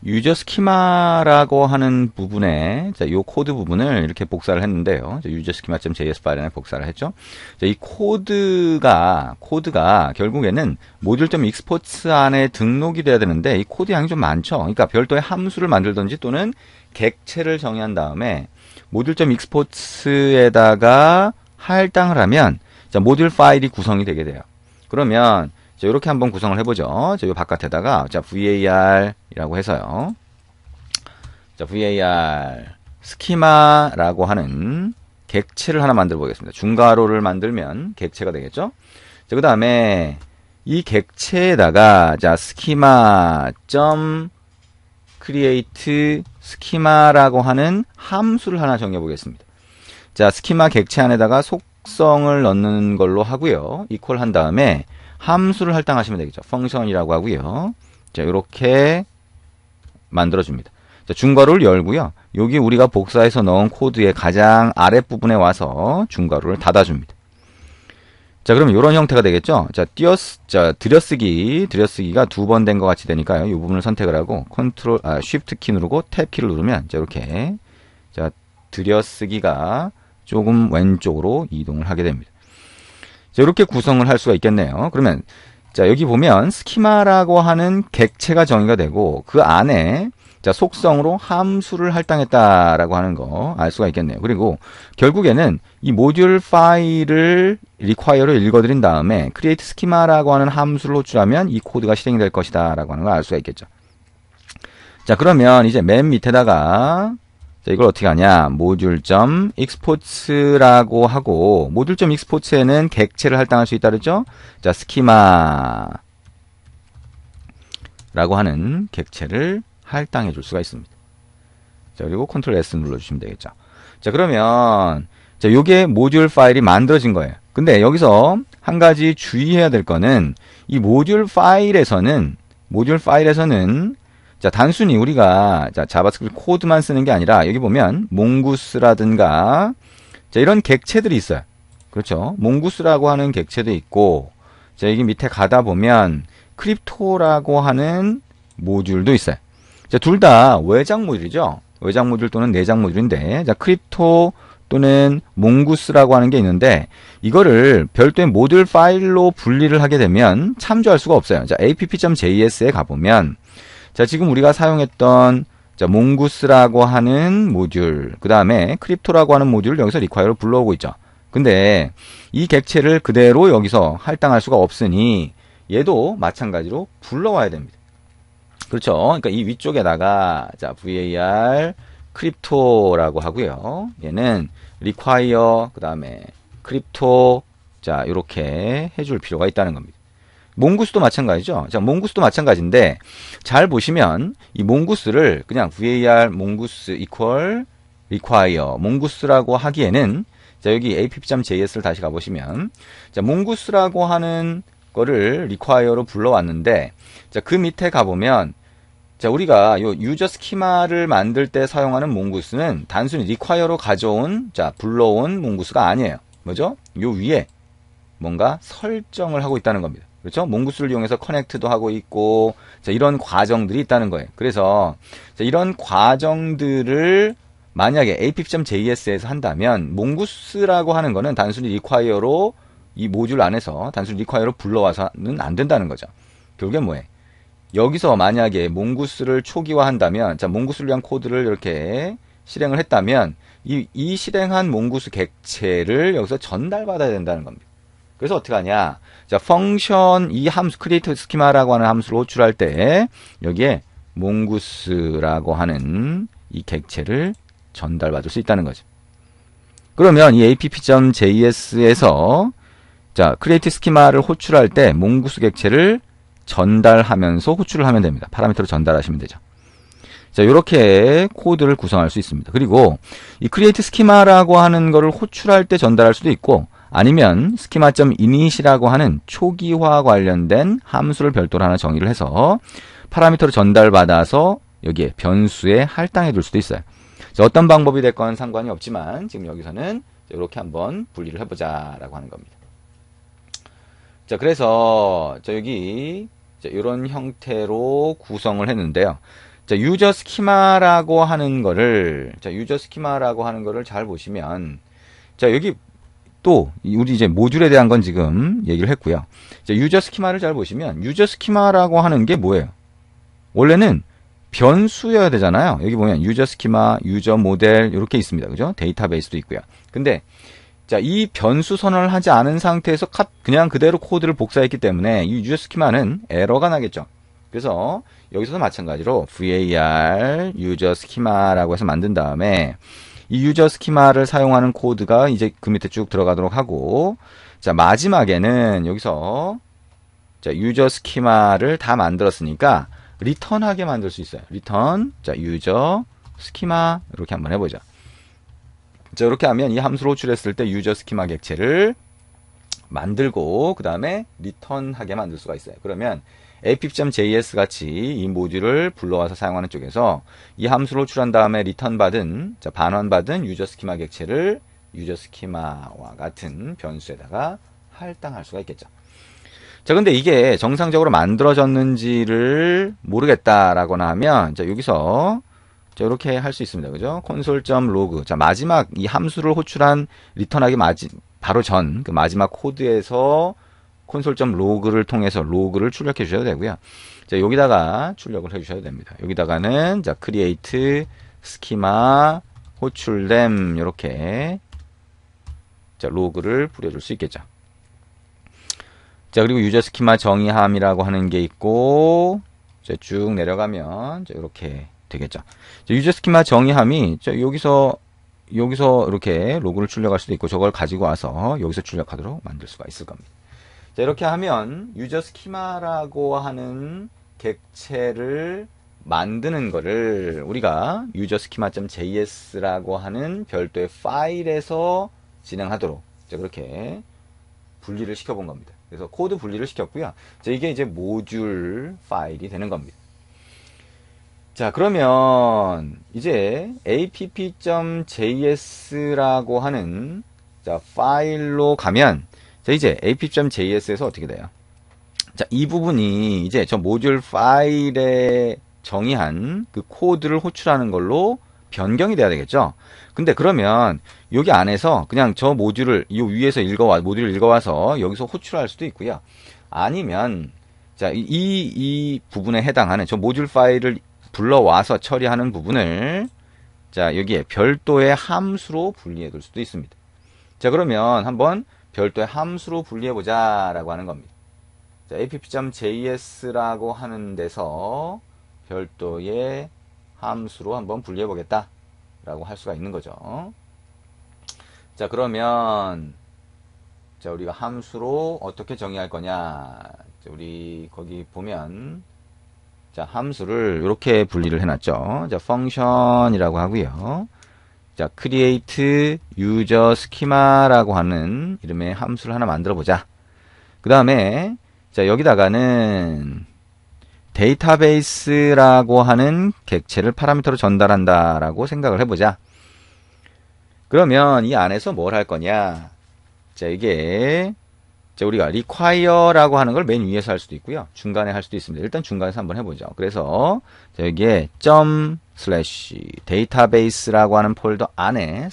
유저 스키마라고 하는 부분에, 자, 요 코드 부분을 이렇게 복사를 했는데요. 유저 스키마.js 파일에 복사를 했죠. 자, 이 코드가 결국에는 모듈.exports 안에 등록이 돼야 되는데, 이 코드 양이 좀 많죠. 그러니까 별도의 함수를 만들든지 또는 객체를 정의한 다음에, 모듈.exports에다가 할당을 하면, 자, 모듈 파일이 구성이 되게 돼요. 그러면, 자, 이렇게 한번 구성을 해보죠. 자, 요 바깥에다가, 자, var이라고 해서요. 자, var, 스키마라고 하는 객체를 하나 만들어 보겠습니다. 중괄호를 만들면 객체가 되겠죠? 자, 그 다음에, 이 객체에다가, 자, schema.create 스키마라고 하는 함수를 하나 정해 보겠습니다. 자, 스키마 객체 안에다가 속성을 넣는 걸로 하고요. 이퀄 한 다음에, 함수를 할당하시면 되겠죠. 펑션이라고 하고요. 자, 이렇게 만들어줍니다. 자, 중괄호를 열고요. 여기 우리가 복사해서 넣은 코드의 가장 아랫부분에 와서 중괄호를 닫아줍니다. 자, 그러면 이런 형태가 되겠죠. 자, 들여쓰기가 두 번 된 것 같이 되니까요. 이 부분을 선택을 하고 Shift 키 누르고 탭 키를 누르면 자, 이렇게 자, 들여쓰기가 조금 왼쪽으로 이동을 하게 됩니다. 자, 이렇게 구성을 할 수가 있겠네요. 그러면 자, 여기 보면 스키마라고 하는 객체가 정의가 되고 그 안에 자, 속성으로 함수를 할당했다라고 하는 거 알 수가 있겠네요. 그리고 결국에는 이 모듈 파일을 require로 읽어드린 다음에 create schema라고 하는 함수를 호출하면 이 코드가 실행이 될 것이다 라고 하는 걸 알 수가 있겠죠. 자, 그러면 이제 맨 밑에다가 자, 이걸 어떻게 하냐? 모듈.exports라고 하고, 모듈.exports에는 객체를 할당할 수 있다 그랬죠? 자, 스키마라고 하는 객체를 할당해 줄 수가 있습니다. 자, 그리고 컨트롤 S 눌러주시면 되겠죠. 자, 그러면, 자, 요게 모듈 파일이 만들어진 거예요. 근데 여기서 한 가지 주의해야 될 거는, 이 모듈 파일에서는, 자, 단순히 우리가 자, 자바스크립트 코드만 쓰는 게 아니라 여기 보면 몽구스라든가 자, 이런 객체들이 있어요. 그렇죠? 몽구스라고 하는 객체도 있고 자, 여기 밑에 가다 보면 크립토라고 하는 모듈도 있어요. 자, 둘 다 외장 모듈이죠. 외장 모듈 또는 내장 모듈인데 자, 크립토 또는 몽구스라고 하는 게 있는데 이거를 별도의 모듈 파일로 분리를 하게 되면 참조할 수가 없어요. 자, app.js에 가보면 자, 지금 우리가 사용했던 자, 몽구스라고 하는 모듈, 그 다음에 크립토라고 하는 모듈을 여기서 require로 불러오고 있죠. 근데 이 객체를 그대로 여기서 할당할 수가 없으니 얘도 마찬가지로 불러와야 됩니다. 그렇죠? 그러니까 이 위쪽에다가 자, var 크립토라고 하고요. 얘는 require 그 다음에 크립토 자, 이렇게 해줄 필요가 있다는 겁니다. 몽구스도 마찬가지죠. 자, 몽구스도 마찬가지인데 잘 보시면 이 몽구스를 그냥 var 몽구스 equal require 몽구스라고 하기에는 자, 여기 app.js를 다시 가보시면 자, 몽구스라고 하는 거를 require로 불러왔는데 자, 그 밑에 가보면 자, 우리가 요 유저 스키마를 만들 때 사용하는 몽구스는 단순히 require로 가져온 자, 불러온 몽구스가 아니에요. 뭐죠? 요 위에 뭔가 설정을 하고 있다는 겁니다. 그렇죠? 몽구스를 이용해서 커넥트도 하고 있고 자, 이런 과정들이 있다는 거예요. 그래서 자, 이런 과정들을 만약에 app.js에서 한다면 몽구스라고 하는 거는 단순히 require로 이 모듈 안에서 단순히 require로 불러와서는 안 된다는 거죠. 결국에 뭐예요? 여기서 만약에 몽구스를 초기화한다면 자, 몽구스를 위한 코드를 이렇게 실행을 했다면 이 실행한 몽구스 객체를 여기서 전달받아야 된다는 겁니다. 그래서 어떻게 하냐? 자, 펑션 이 함수 create schema라고 하는 함수를 호출할 때 여기에 몽구스라고 하는 이 객체를 전달받을 수 있다는 거죠. 그러면 이 app.js에서 자, create schema를 호출할 때 몽구스 객체를 전달하면서 호출을 하면 됩니다. 파라미터로 전달하시면 되죠. 자, 이렇게 코드를 구성할 수 있습니다. 그리고 이 create schema라고 하는 거를 호출할 때 전달할 수도 있고 아니면 schema.init이라고 하는 초기화 관련된 함수를 별도로 하나 정의를 해서 파라미터로 전달받아서 여기에 변수에 할당해 둘 수도 있어요. 자, 어떤 방법이 됐건 상관이 없지만 지금 여기서는 이렇게 한번 분리를 해보자 라고 하는 겁니다. 자, 그래서 자, 여기 이런 형태로 구성을 했는데요. 자, 유저 스키마라고 하는 거를, 자, 유저 스키마라고 하는 거를 잘 보시면, 자, 여기 또, 우리 이제 모듈에 대한 건 지금 얘기를 했고요. 자, 유저 스키마를 잘 보시면, 유저 스키마라고 하는 게 뭐예요? 원래는 변수여야 되잖아요. 여기 보면 유저 스키마, 유저 모델, 이렇게 있습니다. 그죠? 데이터베이스도 있고요. 근데, 자, 이 변수 선언을 하지 않은 상태에서 그냥 그대로 코드를 복사했기 때문에 이 유저 스키마는 에러가 나겠죠. 그래서 여기서도 마찬가지로 var 유저 스키마라고 해서 만든 다음에 이 유저 스키마를 사용하는 코드가 이제 그 밑에 쭉 들어가도록 하고, 자, 마지막에는 여기서 자, 유저 스키마를 다 만들었으니까 리턴하게 만들 수 있어요. 리턴, 자, 유저 스키마 이렇게 한번 해보자. 자, 이렇게 하면 이 함수를 호출했을 때 유저 스키마 객체를 만들고 그 다음에 리턴하게 만들 수가 있어요. 그러면 app.js 같이 이 모듈을 불러와서 사용하는 쪽에서 이 함수를 호출한 다음에 리턴 받은, 자, 반환받은 유저 스키마 객체를 유저 스키마와 같은 변수에다가 할당할 수가 있겠죠. 자, 근데 이게 정상적으로 만들어졌는지를 모르겠다라고나 하면, 자, 여기서 자, 이렇게 할 수 있습니다. 그죠? console.log. 자, 마지막 이 함수를 호출한 리턴하기 바로 전 그 마지막 코드에서 console.log를 통해서 로그를 출력해 주셔도 되고요. 자, 여기다가 출력을 해 주셔도 됩니다. 여기다가는 자, create schema 호출됨 이렇게 자, 로그를 뿌려줄 수 있겠죠. 자, 그리고 유저 스키마 정의함이라고 하는 게 있고, 자, 쭉 내려가면 자, 이렇게 되겠죠. 자, 유저 스키마 정의함이 자, 여기서 이렇게 로그를 출력할 수도 있고, 저걸 가지고 와서 여기서 출력하도록 만들 수가 있을 겁니다. 자, 이렇게 하면 유저 스키마라고 하는 객체를 만드는 거를 우리가 유저 스키마.js라고 하는 별도의 파일에서 진행하도록 자, 그렇게 분리를 시켜본 겁니다. 그래서 코드 분리를 시켰고요. 자, 이게 이제 모듈 파일이 되는 겁니다. 자, 그러면 이제 app.js라고 하는 자, 파일로 가면 자, 이제 app.js에서 어떻게 돼요? 자, 이 부분이 이제 저 모듈 파일에 정의한 그 코드를 호출하는 걸로 변경이 돼야 되겠죠? 근데 그러면 여기 안에서 그냥 저 모듈을 이 위에서 모듈을 읽어와서 여기서 호출할 수도 있고요. 아니면 자, 이 부분에 해당하는 저 모듈 파일을 불러와서 처리하는 부분을 자, 여기에 별도의 함수로 분리해 둘 수도 있습니다. 자, 그러면 한번 별도의 함수로 분리해 보자라고 하는 겁니다. 자, app.js라고 하는 데서 별도의 함수로 한번 분리해 보겠다 라고 할 수가 있는 거죠. 자, 그러면 자, 우리가 함수로 어떻게 정의할 거냐. 자, 우리 거기 보면 자, 함수를 이렇게 분리를 해놨죠. 자, function이라고 하고요. 자, create user schema라고 하는 이름의 함수를 하나 만들어 보자. 그 다음에 자, 여기다가는 데이터베이스라고 하는 객체를 파라미터로 전달한다라고 생각을 해보자. 그러면 이 안에서 뭘 할 거냐? 자, 이게 자, 우리가 require라고 하는 걸 맨 위에서 할 수도 있고요. 중간에 할 수도 있습니다. 일단 중간에서 한번 해보죠. 그래서 자, 여기에 database라고 하는 폴더 안에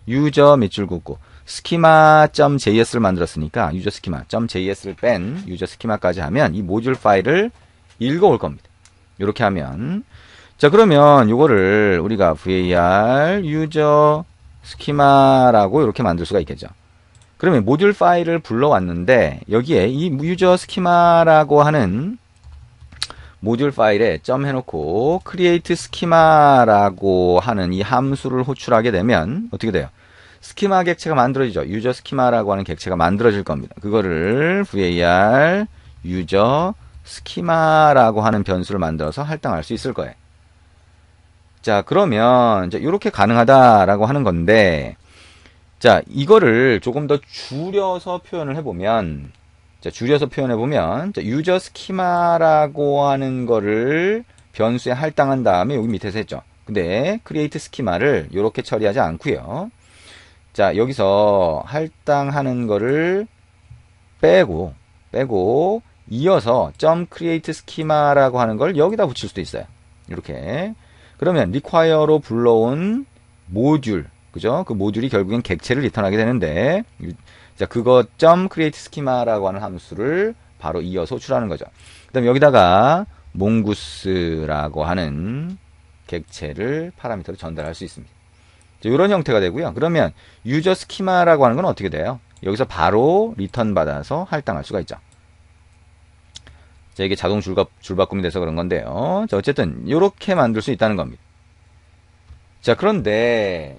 user 밑줄 긋고 schema.js를 만들었으니까 user schema.js를 뺀 user schema까지 하면 이 모듈 파일을 읽어올 겁니다. 이렇게 하면 자, 그러면 이거를 우리가 var user schema라고 이렇게 만들 수가 있겠죠. 그러면 모듈 파일을 불러왔는데 여기에 이 user schema라고 하는 모듈 파일에 점 해놓고 create schema라고 하는 이 함수를 호출하게 되면 어떻게 돼요? 스키마 객체가 만들어지죠. user schema라고 하는 객체가 만들어질 겁니다. 그거를 var user schema라고 하는 변수를 만들어서 할당할 수 있을 거예요. 자, 그러면 이제 이렇게 가능하다라고 하는 건데, 자, 이거를 조금 더 줄여서 표현을 해보면, 자, 줄여서 표현해보면, 자, user schema라고 하는 거를 변수에 할당한 다음에 여기 밑에서 했죠. 근데 create schema를 이렇게 처리하지 않고요. 자, 여기서 할당하는 거를 빼고 이어서 .create schema라고 하는 걸 여기다 붙일 수도 있어요. 이렇게. 그러면 require로 불러온 모듈, 그죠? 그 모듈이 결국엔 객체를 리턴하게 되는데, 자, 그거 .create schema라고 하는 함수를 바로 이어서 호출하는 거죠. 그 다음에 여기다가 몽구스라고 하는 객체를 파라미터로 전달할 수 있습니다. 이런 형태가 되고요. 그러면 유저 스키마라고 하는 건 어떻게 돼요? 여기서 바로 리턴 받아서 할당할 수가 있죠. 자, 이게 자동 줄바꿈이 돼서 그런 건데요. 자, 어쨌든 이렇게 만들 수 있다는 겁니다. 자, 그런데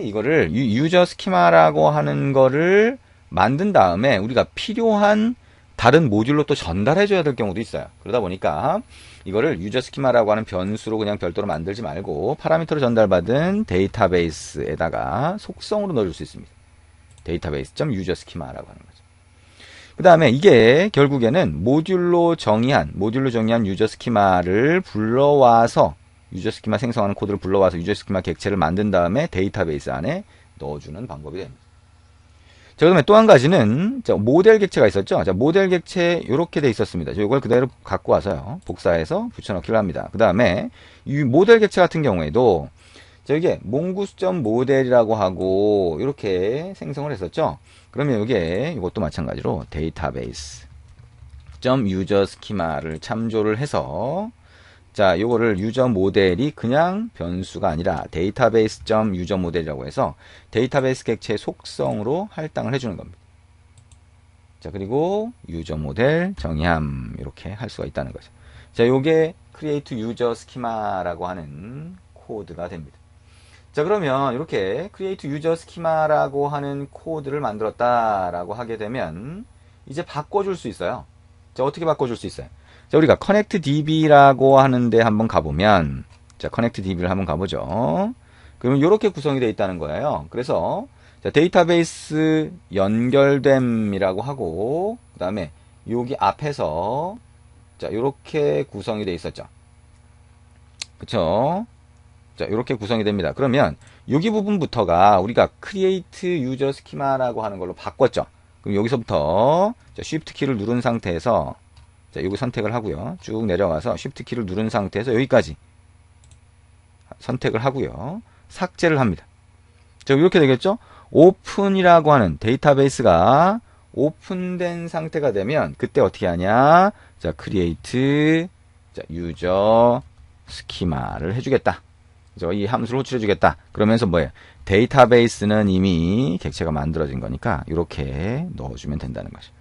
이거를 유저 스키마라고 하는 거를 만든 다음에 우리가 필요한 다른 모듈로 또 전달해 줘야 될 경우도 있어요. 그러다 보니까 이거를 유저 스키마라고 하는 변수로 그냥 별도로 만들지 말고 파라미터로 전달받은 데이터베이스에다가 속성으로 넣어줄 수 있습니다. 데이터베이스.유저 스키마라고 하는 거죠. 그 다음에 이게 결국에는 모듈로 정의한 유저 스키마를 불러와서 유저 스키마 생성하는 코드를 불러와서 유저 스키마 객체를 만든 다음에 데이터베이스 안에 넣어주는 방법이 됩니다. 자, 그다음에 또 한 가지는 자, 모델 객체가 있었죠. 자, 모델 객체 이렇게 돼 있었습니다. 이걸 그대로 갖고 와서요. 복사해서 붙여넣기를 합니다. 그 다음에 이 모델 객체 같은 경우에도 이게 몽구스.모델이라고 하고 이렇게 생성을 했었죠. 그러면 이것도 마찬가지로 데이터베이스 .유저 스키마를 참조를 해서 자, 요거를 유저 모델이 그냥 변수가 아니라 데이터베이스.유저 모델이라고 해서 데이터베이스 객체의 속성으로 할당을 해주는 겁니다. 자, 그리고 유저 모델 정의함 이렇게 할 수가 있다는 거죠. 자, 요게 create user schema라고 하는 코드가 됩니다. 자, 그러면 이렇게 create user schema라고 하는 코드를 만들었다라고 하게 되면 이제 바꿔줄 수 있어요. 자, 어떻게 바꿔줄 수 있어요? 자, 우리가 connectDB라고 하는데 한번 가보면, 자, connectDB를 한번 가보죠. 그러면 이렇게 구성이 되어 있다는 거예요. 그래서, 자, 데이터베이스 연결됨이라고 하고, 그 다음에 여기 앞에서, 자, 이렇게 구성이 되어 있었죠. 그쵸? 자, 이렇게 구성이 됩니다. 그러면 여기 부분부터가 우리가 create user schema라고 하는 걸로 바꿨죠. 그럼 여기서부터, 자, shift 키를 누른 상태에서, 자, 요거 선택을 하고요. 쭉 내려가서 Shift 키를 누른 상태에서 여기까지 선택을 하고요. 삭제를 합니다. 자, 이렇게 되겠죠? 오픈이라고 하는 데이터베이스가 오픈된 상태가 되면 그때 어떻게 하냐? 자, create 자, user schema를 해주겠다. 그죠? 이 함수를 호출해주겠다. 그러면서 뭐예요? 데이터베이스는 이미 객체가 만들어진 거니까 이렇게 넣어주면 된다는 거죠.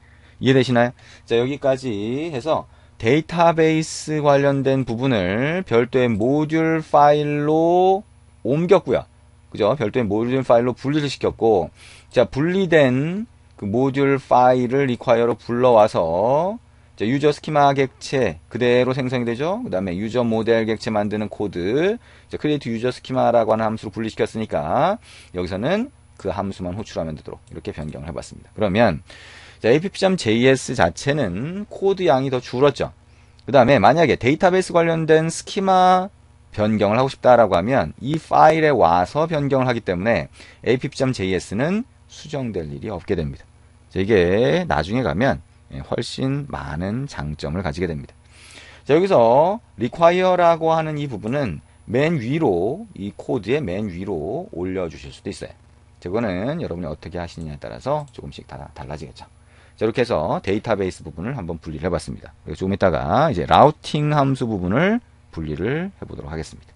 이해되시나요? 자, 여기까지 해서 데이터베이스 관련된 부분을 별도의 모듈 파일로 옮겼고요. 그죠? 별도의 모듈 파일로 분리를 시켰고, 자, 분리된 그 모듈 파일을 require로 불러와서, 자, 유저 스키마 객체 그대로 생성이 되죠? 그 다음에 유저 모델 객체 만드는 코드, 자, create user schema라고 하는 함수로 분리시켰으니까, 여기서는 그 함수만 호출하면 되도록 이렇게 변경을 해봤습니다. 그러면, 자, app.js 자체는 코드 양이 더 줄었죠. 그 다음에 만약에 데이터베이스 관련된 스키마 변경을 하고 싶다라고 하면 이 파일에 와서 변경을 하기 때문에 app.js는 수정될 일이 없게 됩니다. 자, 이게 나중에 가면 훨씬 많은 장점을 가지게 됩니다. 자, 여기서 require라고 하는 이 부분은 맨 위로, 이 코드의 맨 위로 올려주실 수도 있어요. 그거는 여러분이 어떻게 하시느냐에 따라서 조금씩 다 달라지겠죠. 자, 이렇게 해서 데이터베이스 부분을 한번 분리를 해봤습니다. 그리고 조금 이따가 이제 라우팅 함수 부분을 분리를 해보도록 하겠습니다.